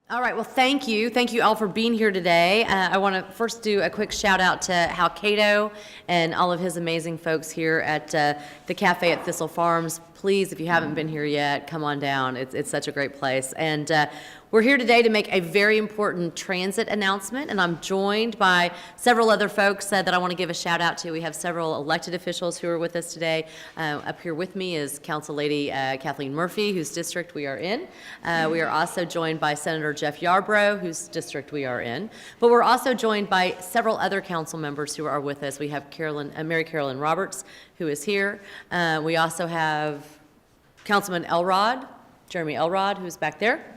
All right, well, thank you. Thank you all for being here today. I want to first do a quick shout out to Hal Cato and all of his amazing folks here at the Café at Thistle Farms. Please, if you haven't been here yet, come on down. It's such a great place. And we're here today to make a very important transit announcement, and I'm joined by several other folks that I want to give a shout out to. We have several elected officials who are with us today. Up here with me is Council Lady Kathleen Murphy, whose district we are in. We are also joined by Senator Jeff Yarbrough, whose district we are in. But we're also joined by several other council members who are with us. We have Mary Carolyn Roberts, who is here. We also have Councilman Jeremy Elrod, who's back there.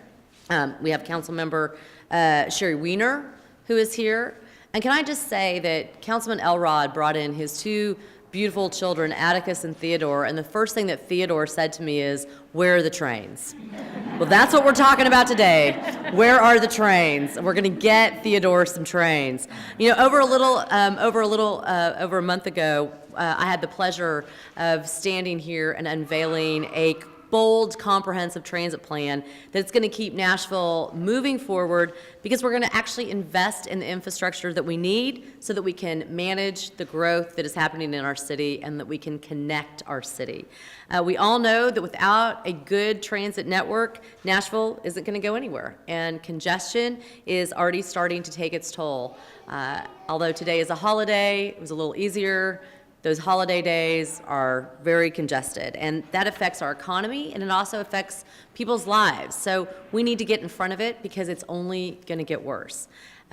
We have Council Member Sherry Weiner, who is here. And can I just say that Councilman Elrod brought in his two beautiful children, Atticus and Theodore, and the first thing that Theodore said to me is, "Where are the trains?" Well, that's what we're talking about today. Where are the trains? We're going to get Theodore some trains. You know, over a month ago, I had the pleasure of standing here and unveiling a bold, comprehensive transit plan that's going to keep Nashville moving forward, because we're going to actually invest in the infrastructure that we need so that we can manage the growth that is happening in our city and that we can connect our city. We all know that without a good transit network, Nashville isn't going to go anywhere, and congestion is already starting to take its toll. Although today is a holiday, it was a little easier. Those holiday days are very congested, and that affects our economy, and it also affects people's lives. So we need to get in front of it, because it's only going to get worse.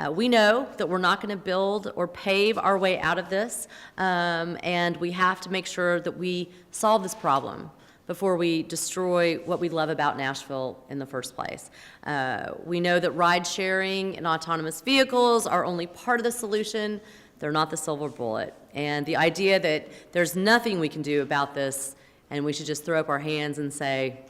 We know that we're not going to build or pave our way out of this, and we have to make sure that we solve this problem before we destroy what we love about Nashville in the first place. We know that ride sharing and autonomous vehicles are only part of the solution. They're not the silver bullet. And the idea that there's nothing we can do about this and we should just throw up our hands and say,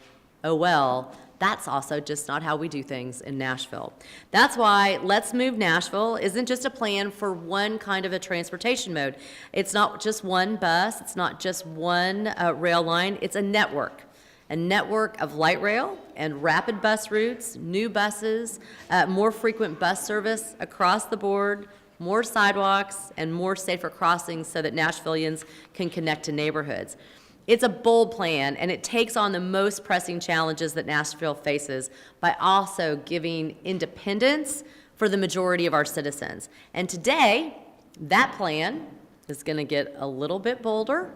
oh well, that's also just not how we do things in Nashville. That's why Let's Move Nashville isn't just a plan for one kind of a transportation mode. It's not just one bus, it's not just one rail line, it's a network of light rail and rapid bus routes, new buses, more frequent bus service across the board, more sidewalks, and more safer crossings so that Nashvillians can connect to neighborhoods. It's a bold plan, and it takes on the most pressing challenges that Nashville faces by also giving independence for the majority of our citizens. And today, that plan is going to get a little bit bolder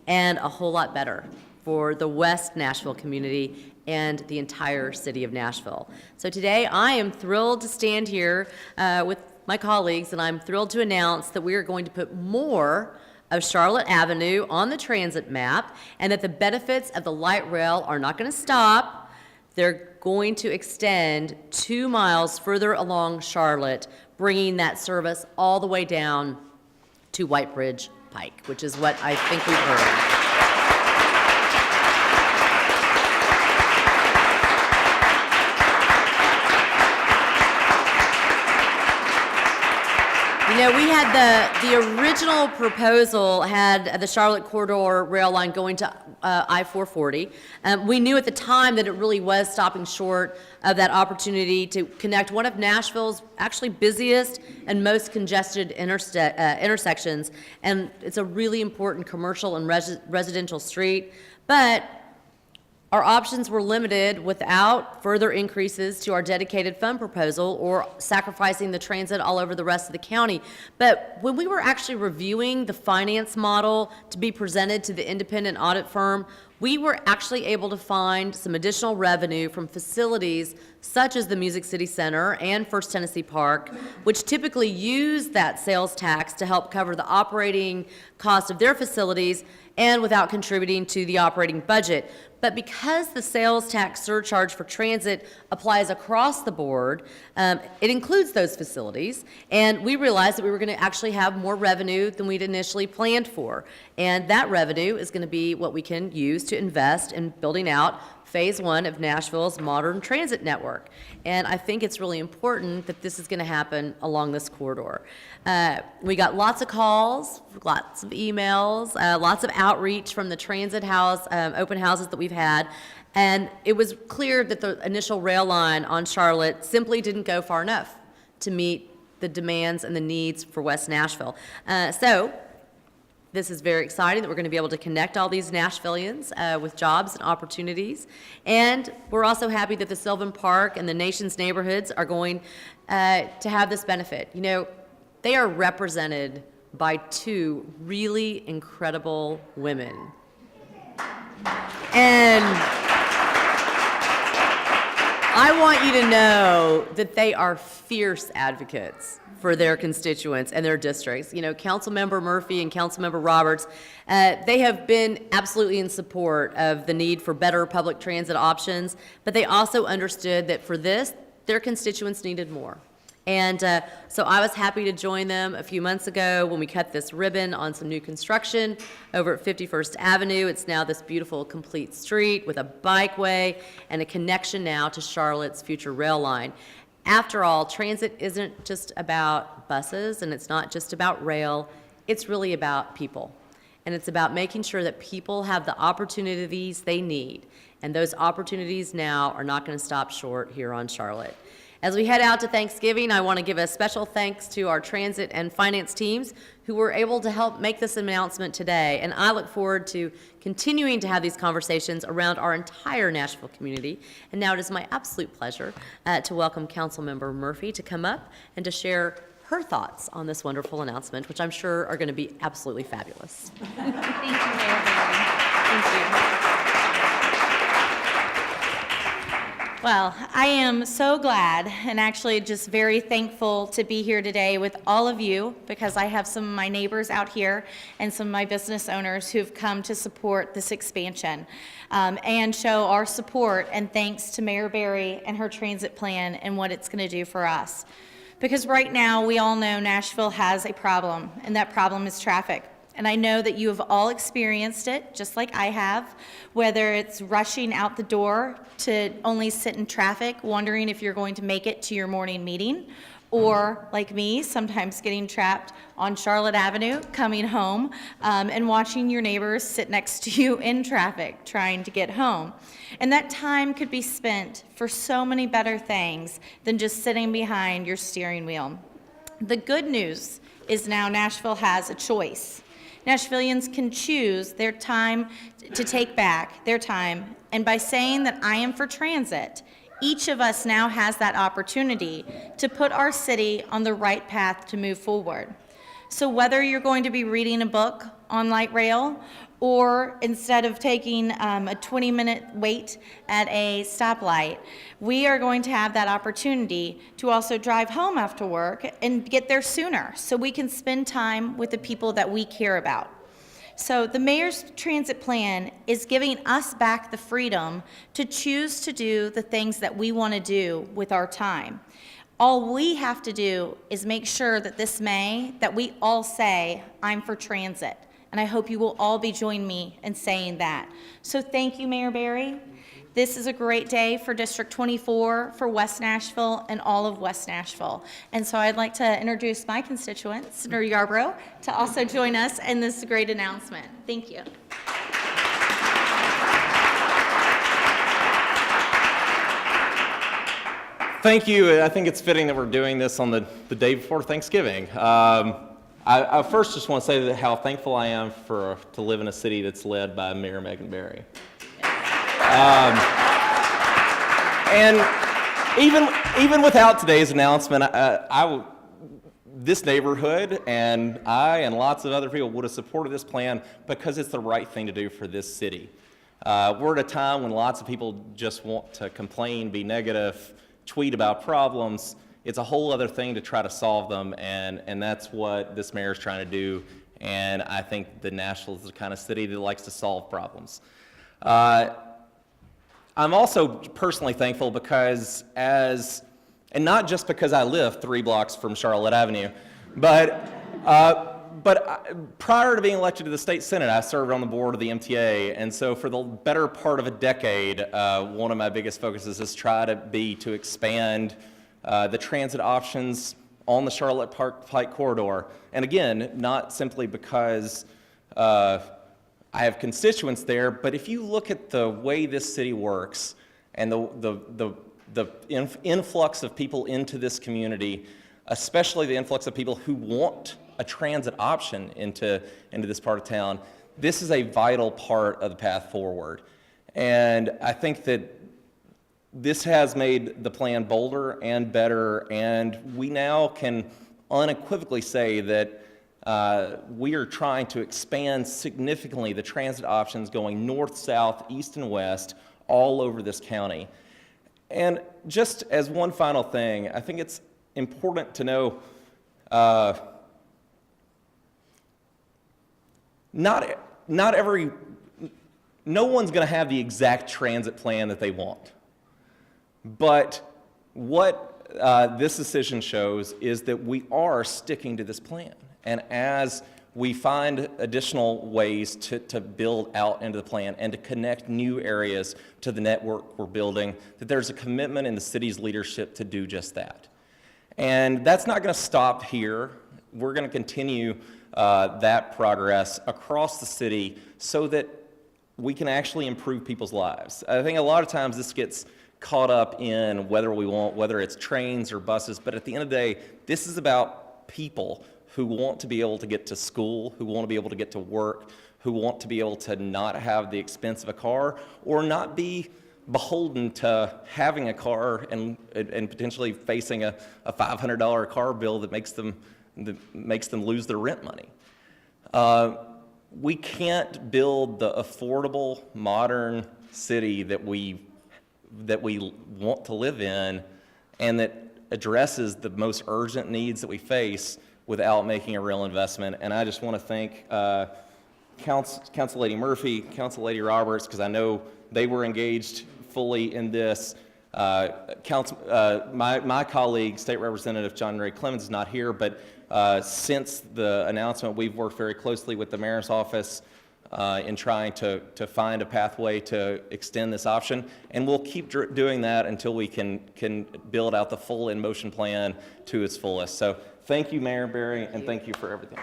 and a whole lot better for the West Nashville community and the entire city of Nashville. So today, I am thrilled to stand here with my colleagues, and I'm thrilled to announce that we are going to put more of Charlotte Avenue on the transit map, and that the benefits of the light rail are not going to stop. They're going to extend 2 miles further along Charlotte, bringing that service all the way down to White Bridge Pike, which is what I think we've heard. You know, we had the original proposal had the Charlotte Corridor rail line going to I-440. We knew at the time that it really was stopping short of that opportunity to connect one of Nashville's actually busiest and most congested intersections, and it's a really important commercial and residential street. But our options were limited without further increases to our dedicated fund proposal or sacrificing the transit all over the rest of the county. But when we were actually reviewing the finance model to be presented to the independent audit firm, we were actually able to find some additional revenue from facilities such as the Music City Center and First Tennessee Park, which typically use that sales tax to help cover the operating cost of their facilities and without contributing to the operating budget. But because the sales tax surcharge for transit applies across the board, it includes those facilities, and we realized that we were going to actually have more revenue than we'd initially planned for. And that revenue is going to be what we can use to invest in building out phase one of Nashville's modern transit network. And I think it's really important that this is going to happen along this corridor. We got lots of calls, lots of emails, lots of outreach from the transit house, open houses that we've had. And it was clear that the initial rail line on Charlotte simply didn't go far enough to meet the demands and the needs for West Nashville. So this is very exciting that we're going to be able to connect all these Nashvillians with jobs and opportunities. And we're also happy that the Sylvan Park and the nation's neighborhoods are going to have this benefit. You know, they are represented by two really incredible women. And I want you to know that they are fierce advocates for their constituents and their districts. You know, Councilmember Murphy and Councilmember Roberts, they have been absolutely in support of the need for better public transit options, but they also understood that for this, their constituents needed more. And so I was happy to join them a few months ago when we cut this ribbon on some new construction over at 51st Avenue. It's now this beautiful complete street with a bikeway and a connection now to Charlotte's future rail line. After all, transit isn't just about buses and it's not just about rail, it's really about people. And it's about making sure that people have the opportunities they need. And those opportunities now are not going to stop short here on Charlotte. As we head out to Thanksgiving, I want to give a special thanks to our transit and finance teams who were able to help make this announcement today. And I look forward to continuing to have these conversations around our entire Nashville community. And now it is my absolute pleasure to welcome Councilmember Murphy to come up and to share her thoughts on this wonderful announcement, which I'm sure are going to be absolutely fabulous. Thank you, Mayor Barry. Thank you. Well, I am so glad and actually just very thankful to be here today with all of you because I have some of my neighbors out here and some of my business owners who've come to support this expansion and show our support and thanks to Mayor Barry and her transit plan and what it's going to do for us. Because right now we all know Nashville has a problem, and that problem is traffic. And I know that you have all experienced it, just like I have, whether it's rushing out the door to only sit in traffic, wondering if you're going to make it to your morning meeting, or like me, sometimes getting trapped on Charlotte Avenue, coming home, and watching your neighbors sit next to you in traffic, trying to get home. And that time could be spent for so many better things than just sitting behind your steering wheel. The good news is now Nashville has a choice. Nashvillians can choose their time to take back their time, and by saying that I am for transit, each of us now has that opportunity to put our city on the right path to move forward. So whether you're going to be reading a book on light rail, or instead of taking a 20-minute wait at a stoplight, we are going to have that opportunity to also drive home after work and get there sooner so we can spend time with the people that we care about. So the mayor's transit plan is giving us back the freedom to choose to do the things that we want to do with our time. All we have to do is make sure that this May, that we all say, I'm for transit. And I hope you will all be joining me in saying that. So thank you, Mayor Barry. This is a great day for District 24, for West Nashville, and all of West Nashville. And so I'd like to introduce my constituent, Senator Yarborough, to also join us in this great announcement. Thank you. Thank you. I think it's fitting that we're doing this on the day before Thanksgiving. I first just want to say that how thankful I am to live in a city that's led by Mayor Megan Barry. And even without today's announcement, this neighborhood and I and lots of other people would have supported this plan because it's the right thing to do for this city. We're at a time when lots of people just want to complain, be negative, tweet about problems. It's a whole other thing to try to solve them, and that's what this mayor is trying to do. And I think that Nashville is the kind of city that likes to solve problems. I'm also personally thankful because and not just because I live 3 blocks from Charlotte Avenue, but prior to being elected to the state senate, I served on the board of the MTA, and so for the better part of a decade, one of my biggest focuses is to expand the transit options on the Charlotte Pike corridor. And again, not simply because I have constituents there, but if you look at the way this city works and the influx of people into this community, especially the influx of people who want a transit option into this part of town, this is a vital part of the path forward. And I think that this has made the plan bolder and better, and we now can unequivocally say that we are trying to expand significantly the transit options going north, south, east, and west all over this county. And just as one final thing, I think it's important to know no one's going to have the exact transit plan that they want. But what this decision shows is that we are sticking to this plan. And as we find additional ways to build out into the plan and to connect new areas to the network we're building, that there's a commitment in the city's leadership to do just that. And that's not going to stop here. We're going to continue that progress across the city so that we can actually improve people's lives. I think a lot of times this gets caught up in whether it's trains or buses, but at the end of the day, this is about people who want to be able to get to school, who want to be able to get to work, who want to be able to not have the expense of a car or not be beholden to having a car and potentially facing a $500 car bill that makes them lose their rent money. We can't build the affordable, modern city that we want to live in and that addresses the most urgent needs that we face without making a real investment. And I just want to thank Council Lady Murphy, Council Lady Roberts, because I know they were engaged fully in this. My colleague, State Representative John Ray Clemens, is not here, but since the announcement, we've worked very closely with the mayor's office in trying to find a pathway to extend this option, and we'll keep doing that until we can build out the full in-motion plan to its fullest. So thank you, Mayor Berry, and thank you for everything.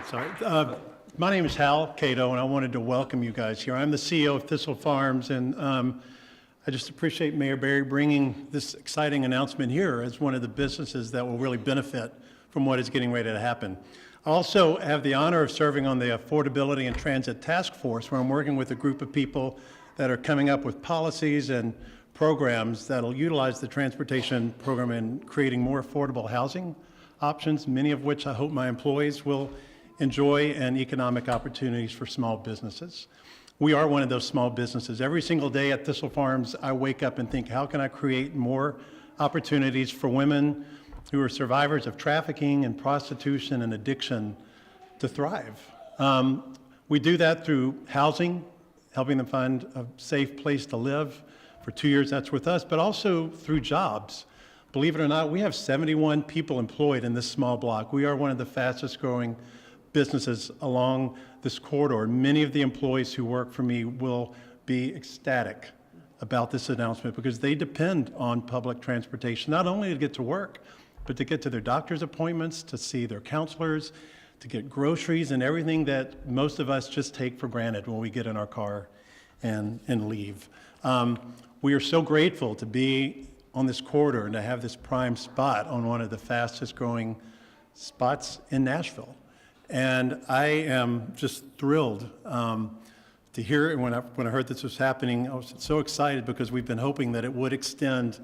Sorry. My name is Hal Cato, and I wanted to welcome you guys here. I'm the CEO of Thistle Farms, and I just appreciate Mayor Berry bringing this exciting announcement here as one of the businesses that will really benefit from what is getting ready to happen. I also have the honor of serving on the Affordability and Transit Task Force, where I'm working with a group of people that are coming up with policies and programs that will utilize the transportation program in creating more affordable housing options, many of which I hope my employees will enjoy, and economic opportunities for small businesses. We are one of those small businesses. Every single day at Thistle Farms, I wake up and think, how can I create more opportunities for women who are survivors of trafficking and prostitution and addiction to thrive? We do that through housing, helping them find a safe place to live. For 2 years, that's with us, but also through jobs. Believe it or not, we have 71 people employed in this small block. We are one of the fastest growing businesses along this corridor. Many of the employees who work for me will be ecstatic about this announcement because they depend on public transportation, not only to get to work, but to get to their doctor's appointments, to see their counselors, to get groceries and everything that most of us just take for granted when we get in our car and leave. We are so grateful to be on this corridor and to have this prime spot on one of the fastest growing spots in Nashville. And I am just thrilled to hear it. When I heard this was happening, I was so excited because we've been hoping that it would extend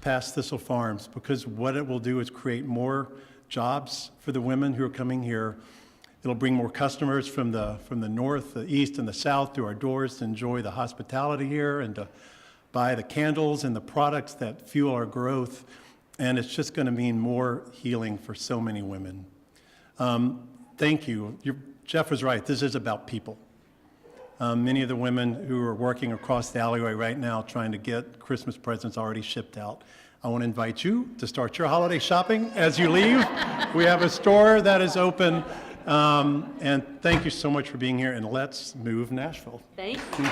past Thistle Farms, because what it will do is create more jobs for the women who are coming here. It'll bring more customers from the north, the east, and the south through our doors to enjoy the hospitality here and to buy the candles and the products that fuel our growth. And it's just going to mean more healing for so many women. Thank you. Jeff was right. This is about people. Many of the women who are working across the alleyway right now trying to get Christmas presents already shipped out. I want to invite you to start your holiday shopping as you leave. We have a store that is open. And thank you so much for being here. And let's move Nashville. Thank you.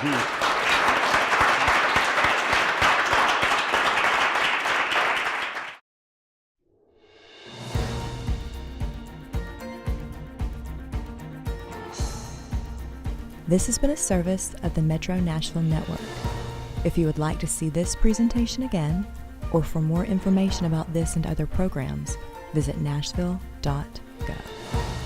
This has been a service of the Metro Nashville Network. If you would like to see this presentation again, or for more information about this and other programs, visit nashville.gov.